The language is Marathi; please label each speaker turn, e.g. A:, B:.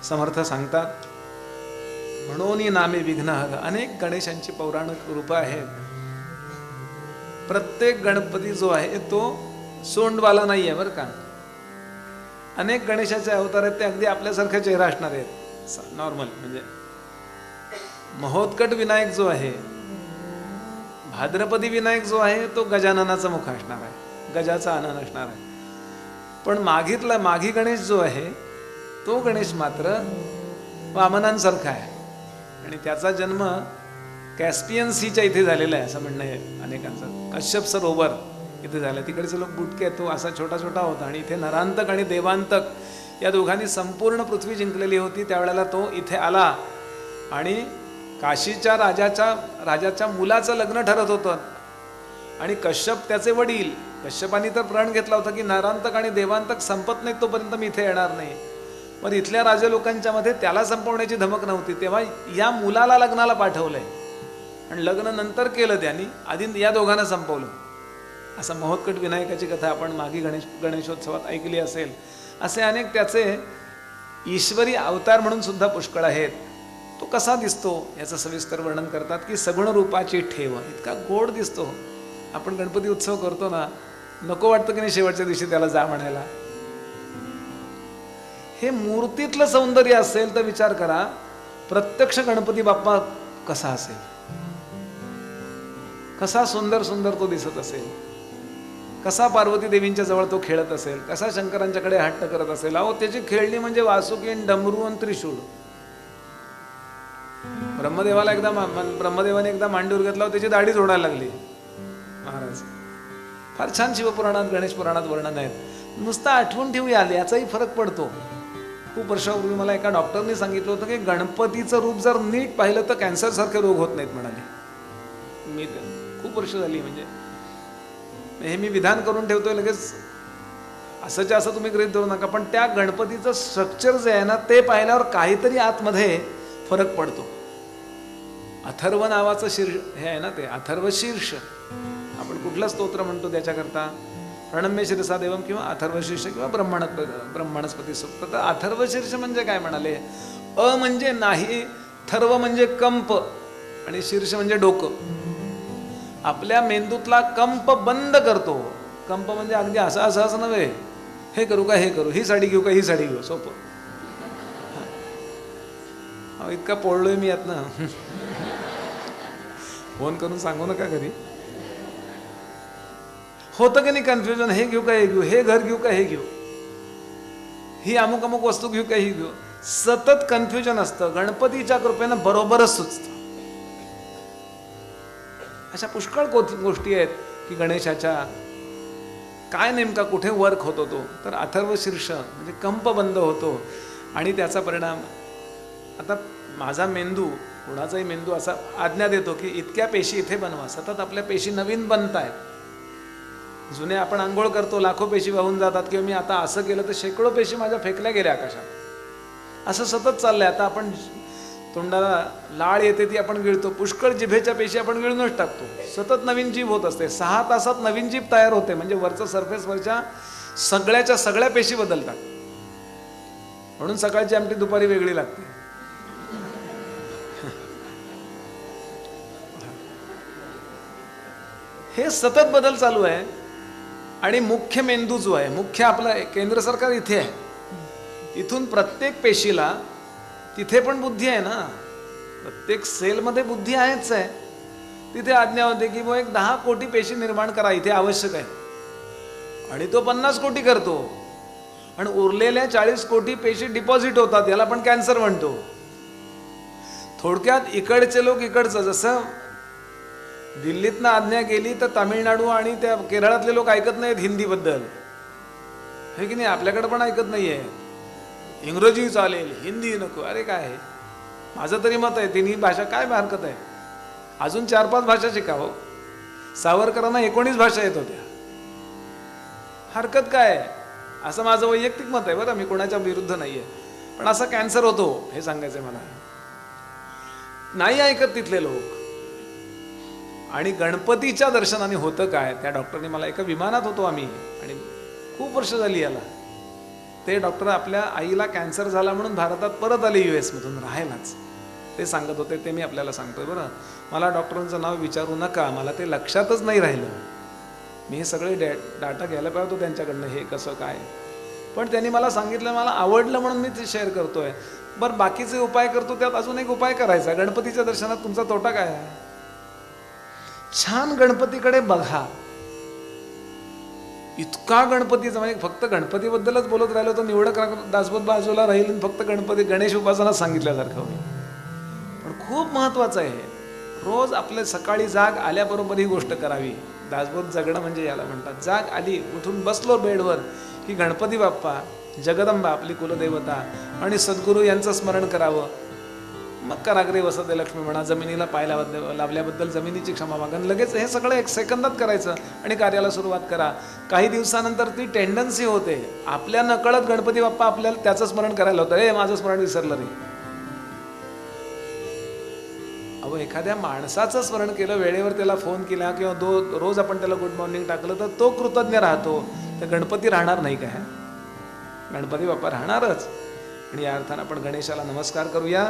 A: समर्थ सांगतात, म्हणून नामे विघ्न हर. अनेक गणेशांची पौराणिक रूपं आहेत. प्रत्येक गणपती जो आहे तो सोंडवाला नाही आहे बरं का. अनेक गणेशाचे अवतार आहेत ते अगदी आपल्यासारखा चेहरा असणार आहेत, नॉर्मल. म्हणजे महोत्कट विनायक जो आहे, भाद्रपदी विनायक जो आहे तो गजाननाचा मुख असणार आहे, गजाचा आनन असणार आहे. पण माघी गणेश जो आहे तो गणेश मात्र वामनांसारखा आहे आणि त्याचा जन्म कॅस्पियन सीच्या इथे झालेला आहे असं म्हणणं आहे अनेकांचं. कश्यप सरोवर इथे झालं. तिकडचे लोक बुटके, तो असा छोटा छोटा होता आणि इथे नरांतक आणि देवांतक या दोघांनी संपूर्ण पृथ्वी जिंकलेली होती. त्यावेळेला तो इथे आला आणि काशीच्या राजाच्या मुलाचं लग्न ठरत होतं आणि कश्यप त्याचे वडील, कश्यपानी तर प्रण घेतला होता की नरांतक आणि देवांतक संपत नाही तोपर्यंत मी इथे येणार नाही. पण इथल्या राजे लोकांच्या मध्ये त्याला संपवण्याची धमक नव्हती, तेव्हा या मुलाला लग्नाला पाठवलंय आणि लग्न नंतर केलं त्यांनी, आधी या दोघांना संपवलं. असं महोत्कट विनायकाची कथा आपण माघी गणेशोत्सवात ऐकली असेल. असे अनेक त्याचे ईश्वरी अवतार म्हणून सुद्धा पुष्कळ आहेत. तो कसा दिसतो याचं सविस्तर वर्णन करतात की सगुण रूपाची ठेव, इतका गोड दिसतो. आपण गणपती उत्सव करतो ना, नको वाटतं की नाही शेवटच्या दिवशी त्याला जा म्हणायला. हे मूर्तीतलं सौंदर्य असेल तर विचार करा प्रत्यक्ष गणपती बाप्पा कसा असेल, कसा सुंदर सुंदर तो दिसत असेल, कसा पार्वती देवींच्या जवळ तो खेळत असेल, कसा शंकरांच्याकडे हट्ट करत असेल. अहो त्याची खेळणी म्हणजे वासुकी, डमरू आणि त्रिशूळ. ब्रह्मदेवाने एकदा मांडीवर घेतला, त्याची दाढी जोडायला लागली महाराज. फार छान शिवपुराणात गणेश पुराणात वर्णन आहेत. नुसतं आठवून ठेवूया याचाही फरक पडतो. खूप वर्षापूर्वी मला एका डॉक्टरने सांगितलं होतं की गणपतीचं रूप जर नीट पाहिलं तर कॅन्सर सारखे रोग होत नाहीत म्हणाले. मी खूप वर्ष झाली म्हणजे हे मी विधान करून ठेवतोय, लगेच असंच्या असं तुम्ही गृहीत धरू नका. पण त्या गणपतीचं स्ट्रक्चर जे आहे ना ते पाहिल्यावर काहीतरी आतमध्ये फरक पडतो. अथर्व नावाचं हे आहे ना, ते अथर्व शीर्ष. आपण कुठलं स्तोत्र म्हणतो त्याच्याकरता प्रणम्य शिरसा देवम किंवा अथर्व शीर्ष किंवा ब्रह्मणस्पती सूक्त. तर अथर्व शीर्ष म्हणजे काय म्हणाले, अ म्हणजे नाही, थर्व म्हणजे कंप आणि शीर्ष म्हणजे डोकं. आपल्या मेंदूतला कंप बंद करतो. कंप म्हणजे अगदी असं नव्हे, हे करू का हे करू, ही साडी घेऊ का ही साडी घेऊ, सोपं. इतका पोळलोय मी यातनं, फोन करून सांगू नका घरी. होतं की नाही कन्फ्युजन, हे घेऊ का हे घेऊ, हे घर घेऊ का हे घेऊ, ही अमुक वस्तू घेऊ का ही घेऊ, सतत कन्फ्युजन असतं. गणपतीच्या कृपेनं बरोबरच सुचतं. अशा पुष्कळ गोष्टी आहेत की गणेशाच्या काय नेमका कुठे वर्क होतो तो, तर अथर्व शीर्ष म्हणजे कंप बंद होतो आणि त्याचा परिणाम. आता माझा मेंदू, कुणाचाही मेंदू असा आज्ञा देतो की इतक्या पेशी इथे बनवा. सतत आपल्या पेशी नवीन बनत आहेत. जुने आपण आंघोळ करतो, लाखो पेशी वाहून जातात, किंवा मी आता असं केलं तर शेकडो पेशी माझ्या फेकल्या गेल्या आकाशात. असं सतत चाललंय. आता आपण तोंडाला लाळ येते ती आपण गिळतो, पुष्कळ जिभेच्या पेशी आपण गिळूनच टाकतो. सतत नवीन जीभ होत असते. 6 तासात नवीन जीभ तयार होते. म्हणजे वरचं सरफेसवरच्या सगळ्या पेशी बदलतात. म्हणून सकाळची आमटी दुपारी वेगळी लागते. हे सतत बदल चालू आहे. आणि मुख्य मेंदू जो आहे, मुख्य आपलं केंद्र सरकार इथे आहे. इथून प्रत्येक पेशीला, तिथे पण बुद्धी आहे ना, प्रत्येक सेलमध्ये बुद्धी आहेच आहे. तिथे आज्ञा होते की एक 10 कोटी पेशी निर्माण करा, इथे आवश्यक आहे. आणि तो 50 कोटी करतो आणि उरलेल्या 40 कोटी पेशी डिपॉझिट होतात. याला आपण कॅन्सर म्हणतो. थोडक्यात इकडचे लोक इकडचं, जसं दिल्लीतनं आज्ञा गेली तर तामिळनाडू आणि त्या केरळातले लोक ऐकत नाहीत हिंदीबद्दल, हे की नाही. आपल्याकडे पण ऐकत नाहीये. इंग्रजी चालेल, हिंदी नको. अरे काय आहे, माझं तरी मत आहे तिन्ही भाषा काय हरकत आहे. अजून 4-5 भाषा शिकावं. सावरकरांना 19 भाषा येत होत्या, हरकत काय आहे, असं माझं वैयक्तिक मत आहे बरं. मी कोणाच्या विरुद्ध नाहीये. पण असा कॅन्सर होतो हे सांगायचंय मला. नाही ऐकत तिथले लोक. आणि गणपतीच्या दर्शनाने होतं काय, त्या डॉक्टरने मला, एका विमानात होतो आम्ही आणि खूप वर्ष झाली याला, ते डॉक्टर आपल्या आईला कॅन्सर झाला म्हणून भारतात परत आले US मधून राहायलाच. ते सांगत होते, ते मी आपल्याला सांगतोय बरं. मला डॉक्टरांचं नाव विचारू नका, मला ते लक्षातच नाही राहिलं. मी हे सगळे डाटा घ्यायला पाहिजे होतो त्यांच्याकडनं, हे कसं काय. पण त्यांनी मला सांगितलं, मला आवडलं म्हणून मी ते शेअर करतोय. बरं, बाकीचे उपाय करतो, त्यात अजून एक उपाय करायचा. गणपतीच्या दर्शनात तुमचा तोटा काय आहे? छान गणपतीकडे बघा. इतका गणपतीचा, म्हणजे फक्त गणपतीबद्दलच बोलत राहिलो तर निवडक दासबोध बाजूला राहील आणि फक्त गणपती गणेश उपासना सांगितल्यासारखं होईल. पण खूप महत्वाचं आहे. रोज आपले सकाळी जाग आल्याबरोबर ही गोष्ट करावी. दासबोध जगणं म्हणजे याला म्हणतात. जाग आली, उठून बसलो बेडवर की गणपती बाप्पा, जगदंबा आपली कुलदेवता आणि सद्गुरू यांचं स्मरण करावं. मग कराग्रे वसते लक्ष्मी म्हणा, जमिनीला पाय लावल्याबद्दल जमिनीची क्षमा मागा. लगेच हे सगळं 1 सेकंदात करायचं आणि कार्याला सुरुवात करा. काही दिवसानंतर ती टेंडन्सी होते, आपल्या नकळत गणपती बाप्पा आपल्याला त्याचं स्मरण करायला होतं. हे माझं स्मरण विसरलं रे. अहो, एखाद्या माणसाचं स्मरण केलं, वेळेवर त्याला फोन केला किंवा रोज आपण त्याला गुड मॉर्निंग टाकलं तर तो कृतज्ञ राहतो. तर गणपती राहणार नाही काय? गणपती बाप्पा राहणारच. आणि या अर्थानं आपण गणेशाला नमस्कार करूया.